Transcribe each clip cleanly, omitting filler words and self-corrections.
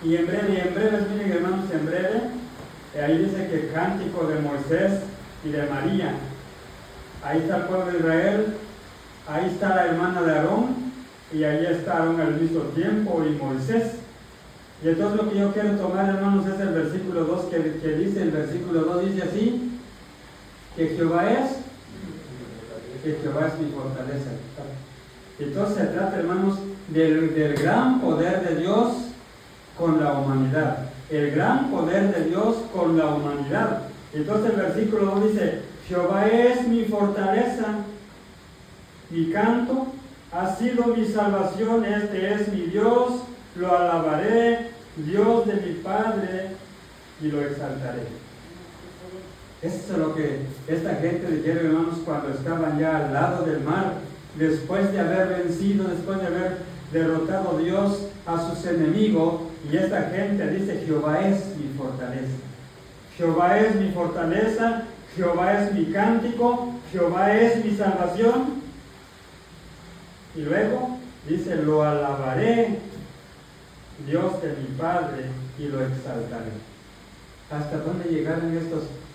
Y en breve, miren hermanos, en breve, ahí dice que cántico de Moisés y de María. Ahí está el pueblo de Israel, ahí está la hermana de Aarón, y ahí está Aarón al mismo tiempo, y Moisés. Y entonces lo que yo quiero tomar, hermanos, es el versículo 2 que dice, el versículo 2 dice así, que Jehová es mi fortaleza. Entonces se trata, hermanos, del gran poder de Dios con la humanidad. El gran poder de Dios con la humanidad. Entonces el versículo 2 dice, Jehová es mi fortaleza, mi canto, ha sido mi salvación, este es mi Dios, lo alabaré, Dios de mi Padre, y lo exaltaré. Eso es lo que esta gente dijeron, hermanos, cuando estaban ya al lado del mar, después de haber vencido, después de haber derrotado Dios a sus enemigos, y esta gente dice, Jehová es mi fortaleza. Jehová es mi fortaleza, Jehová es mi cántico, Jehová es mi salvación. Y luego dice, lo alabaré, Dios de mi Padre, y lo exaltaré. ¿Hasta dónde llegaron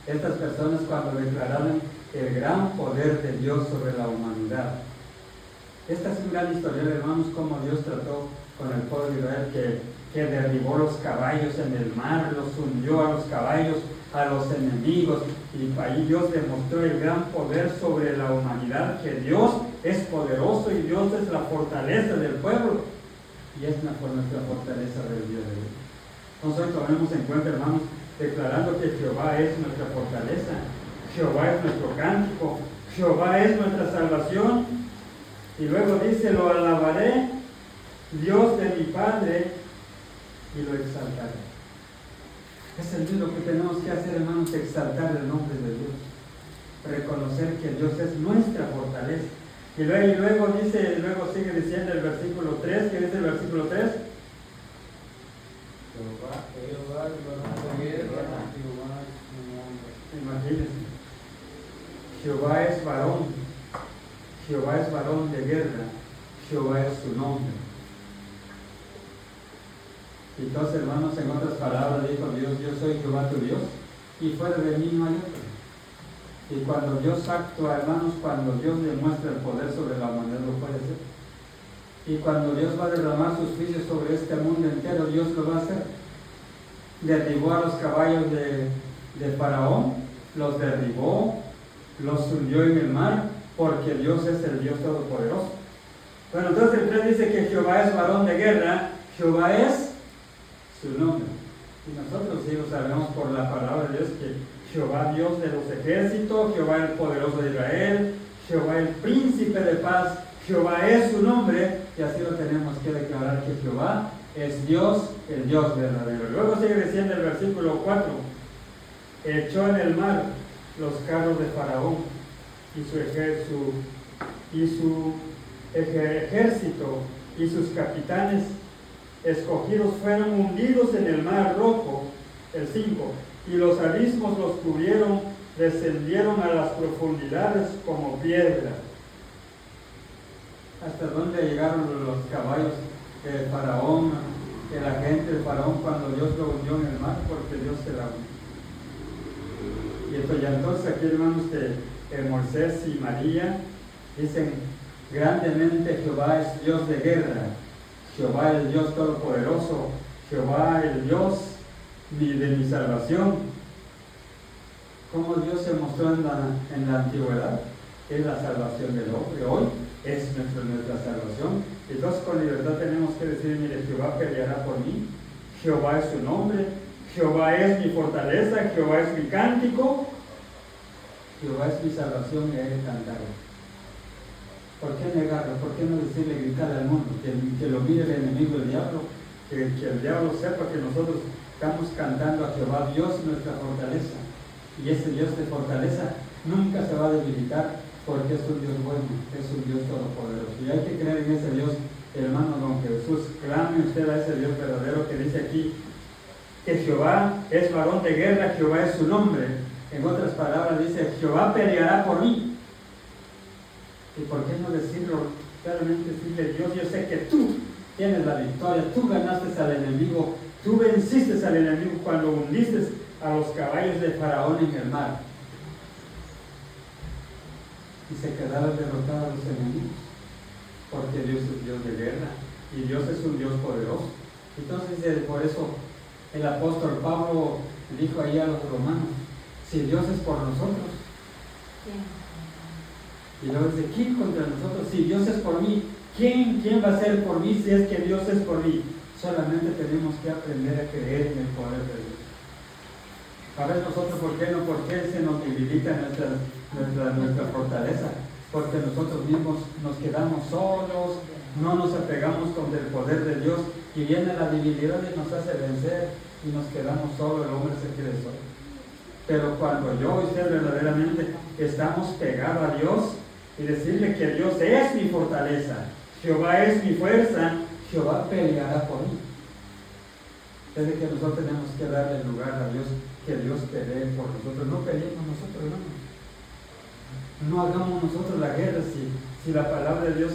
estas personas cuando declararon el gran poder de Dios sobre la humanidad? Esta es una gran historia, hermanos, cómo Dios trató con el pueblo de Israel, que derribó los caballos en el mar, los hundió a los caballos, a los enemigos, y ahí Dios demostró el gran poder sobre la humanidad, que Dios es poderoso y Dios es la fortaleza del pueblo, y es nuestra fortaleza del día de hoy. Entonces hoy tomemos en cuenta, hermanos, declarando que Jehová es nuestra fortaleza, Jehová es nuestro cántico, Jehová es nuestra salvación, y luego dice, lo alabaré, Dios de mi Padre, y lo exaltaré. Es el mismo que tenemos que hacer, hermanos, exaltar el nombre de Dios, reconocer que Dios es nuestra fortaleza. Y luego sigue diciendo el versículo 3, ¿qué dice el versículo 3? Jehová, Imagínense, Jehová es varón de guerra, Jehová es su nombre. Entonces, hermanos, en otras palabras dijo Dios, yo soy Jehová tu Dios, y fuera de mí no hay otro. Y cuando Dios actúa, hermanos, cuando Dios demuestra el poder sobre la humanidad, lo puede hacer. Y cuando Dios va a derramar sus juicios sobre este mundo entero, Dios lo va a hacer. Derribó a los caballos de Faraón, los derribó, los hundió en el mar, porque Dios es el Dios Todopoderoso. Bueno, entonces el 3 dice que Jehová es varón de guerra, Jehová es su nombre. Y nosotros sí lo sabemos por la palabra de Dios, que Jehová Dios de los ejércitos, Jehová el poderoso de Israel, Jehová el príncipe de paz, Jehová es su nombre, y así lo tenemos que declarar, que Jehová es Dios, el Dios verdadero. Luego sigue diciendo el versículo 4, echó en el mar los carros de Faraón y su ejército y sus capitanes escogidos fueron hundidos en el mar rojo. El 5, y los abismos los cubrieron, descendieron a las profundidades como piedra. ¿Hasta dónde llegaron los caballos de Faraón, de la gente de Faraón, cuando Dios lo hundió en el mar? Porque Dios se la hundió. Y entonces aquí, hermanos, que Moisés y María dicen, grandemente Jehová es Dios de guerra, Jehová el Dios todopoderoso, Jehová el Dios de mi salvación. ¿Cómo Dios se mostró en la antigüedad? Es la salvación del hombre. Hoy es nuestra salvación. Entonces con libertad tenemos que decir, mire, Jehová peleará por mí, Jehová es su nombre, Jehová es mi fortaleza, Jehová es mi cántico, Jehová es mi salvación, y a él cantaré. ¿Por qué negarlo? ¿Por qué no decirle, gritar al mundo? Que lo mire el enemigo, el diablo, que el diablo sepa que nosotros estamos cantando a Jehová Dios, nuestra fortaleza. Y ese Dios de fortaleza nunca se va a debilitar, porque es un Dios bueno, es un Dios todopoderoso. Y hay que creer en ese Dios, hermano don Jesús. Clame usted a ese Dios verdadero que dice aquí que Jehová es varón de guerra, Jehová es su nombre. En otras palabras dice, Jehová peleará por mí. ¿Y por qué no decirlo claramente? Decirle, Dios, yo sé que tú tienes la victoria, tú ganaste al enemigo Tú venciste al enemigo cuando hundiste a los caballos de Faraón en el mar. Y se quedaron derrotados los enemigos. Porque Dios es Dios de guerra. Y Dios es un Dios poderoso. Entonces, por eso el apóstol Pablo dijo ahí a los romanos: si Dios es por nosotros, y luego dice: ¿quién contra nosotros? Si Dios es por mí, ¿quién va a ser por mí si es que Dios es por mí? Solamente tenemos que aprender a creer en el poder de Dios. A ver nosotros, ¿por qué se nos debilita nuestra fortaleza? Porque nosotros mismos nos quedamos solos, no nos apegamos con el poder de Dios, y viene la debilidad y nos hace vencer, y nos quedamos solos, el hombre se queda solo. Pero cuando yo y usted verdaderamente estamos pegados a Dios y decirle que Dios es mi fortaleza, Jehová es mi fuerza, Jehová peleará por mí. Desde que nosotros tenemos que darle lugar a Dios, que Dios pelee por nosotros. No peleemos nosotros, hermanos. No hagamos nosotros la guerra si la palabra de Dios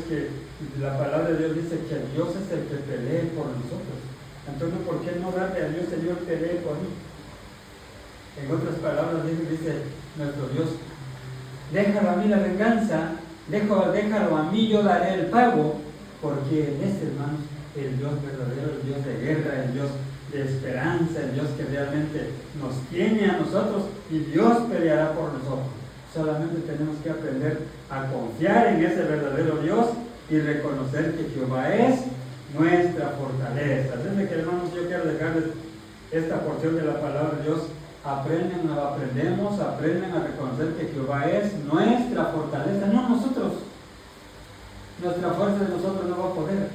dice que Dios es el que pelee por nosotros. Entonces, ¿por qué no darle a Dios, Señor, pelee por mí? En otras palabras dice nuestro Dios: déjalo a mí la venganza, déjalo a mí, yo daré el pago, porque Él es, hermanos, el Dios verdadero, el Dios de guerra, el Dios de esperanza, el Dios que realmente nos tiene a nosotros, y Dios peleará por nosotros. Solamente tenemos que aprender a confiar en ese verdadero Dios y reconocer que Jehová es nuestra fortaleza. Desde que, hermanos, yo quiero dejarles esta porción de la palabra de Dios. Aprendan a reconocer que Jehová es nuestra fortaleza, no nosotros. Nuestra fuerza de nosotros no va a poder.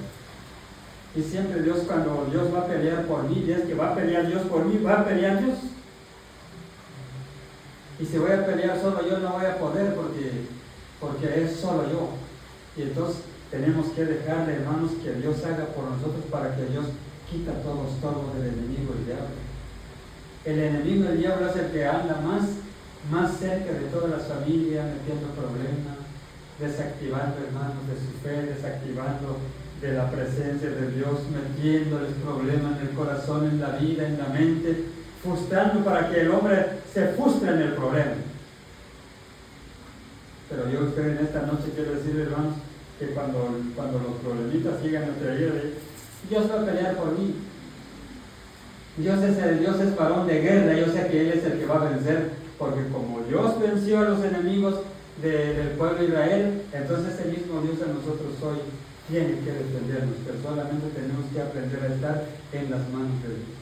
Y siempre Dios, cuando Dios va a pelear por mí, y es que va a pelear Dios por mí, va a pelear Dios. Y si voy a pelear solo yo, no voy a poder, porque es solo yo. Y entonces tenemos que dejarle, hermanos, que Dios haga por nosotros, para que Dios quita todo estorbo del enemigo y del diablo. El enemigo del diablo es el que anda más cerca de todas las familias, metiendo problemas, desactivando, hermanos, de su fe, desactivando de la presencia de Dios, metiéndoles problemas en el corazón, en la vida, en la mente, frustrando para que el hombre se frustre en el problema. Pero yo a usted en esta noche quiero decirle, hermanos, que cuando los problemitas llegan a nuestra vida, Dios va a pelear por mí. Dios es varón de guerra, yo sé que Él es el que va a vencer, porque como Dios venció a los enemigos del pueblo de Israel, entonces ese mismo Dios a nosotros hoy tiene que defendernos, pero solamente tenemos que aprender a estar en las manos de Dios.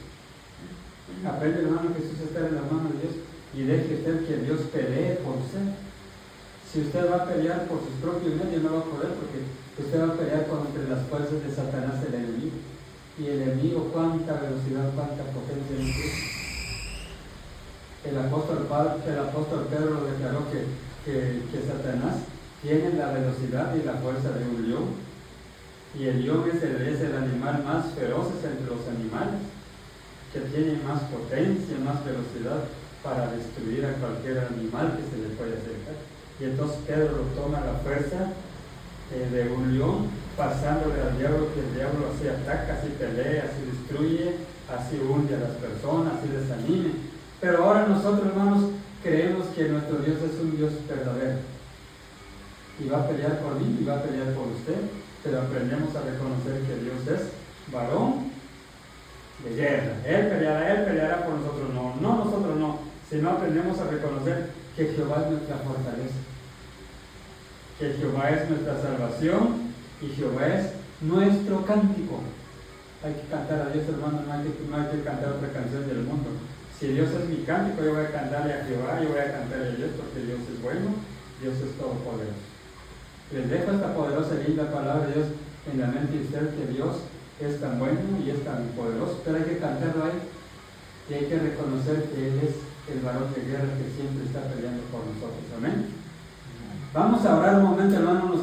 Aprende, hermano Jesús, a estar en las manos de Dios, y deje usted que Dios pelee por usted. Si usted va a pelear por sus propios medios, no va a poder, porque usted va a pelear contra las fuerzas de Satanás, el enemigo. Y el enemigo, cuánta velocidad, cuánta potencia tiene. El apóstol Pedro declaró que Satanás tiene la velocidad y la fuerza de un león. Y el león es el animal más feroz entre los animales, que tiene más potencia, más velocidad para destruir a cualquier animal que se le pueda acercar. Y entonces Pedro toma la fuerza de un león, pasándole al diablo, que el diablo así ataca, así pelea, así destruye, así hunde a las personas, así desanime. Pero ahora nosotros, hermanos, creemos que nuestro Dios es un Dios verdadero, y va a pelear por mí, y va a pelear por usted, pero aprendemos a reconocer que Dios es varón de guerra. Él peleará por nosotros, no nosotros no, sino aprendemos a reconocer que Jehová es nuestra fortaleza, que Jehová es nuestra salvación, y Jehová es nuestro cántico. Hay que cantar a Dios, hermano, no hay que cantar otra canción del mundo. Si Dios es mi cántico, yo voy a cantarle a Jehová, yo voy a cantarle a Dios, porque Dios es bueno, Dios es todopoderoso. Les dejo esta poderosa y linda palabra de Dios en la mente de usted, que Dios es tan bueno y es tan poderoso, pero hay que cantarlo a Él, y hay que reconocer que Él es el varón de guerra que siempre está peleando por nosotros. Amén. Vamos a orar un momento, hermano.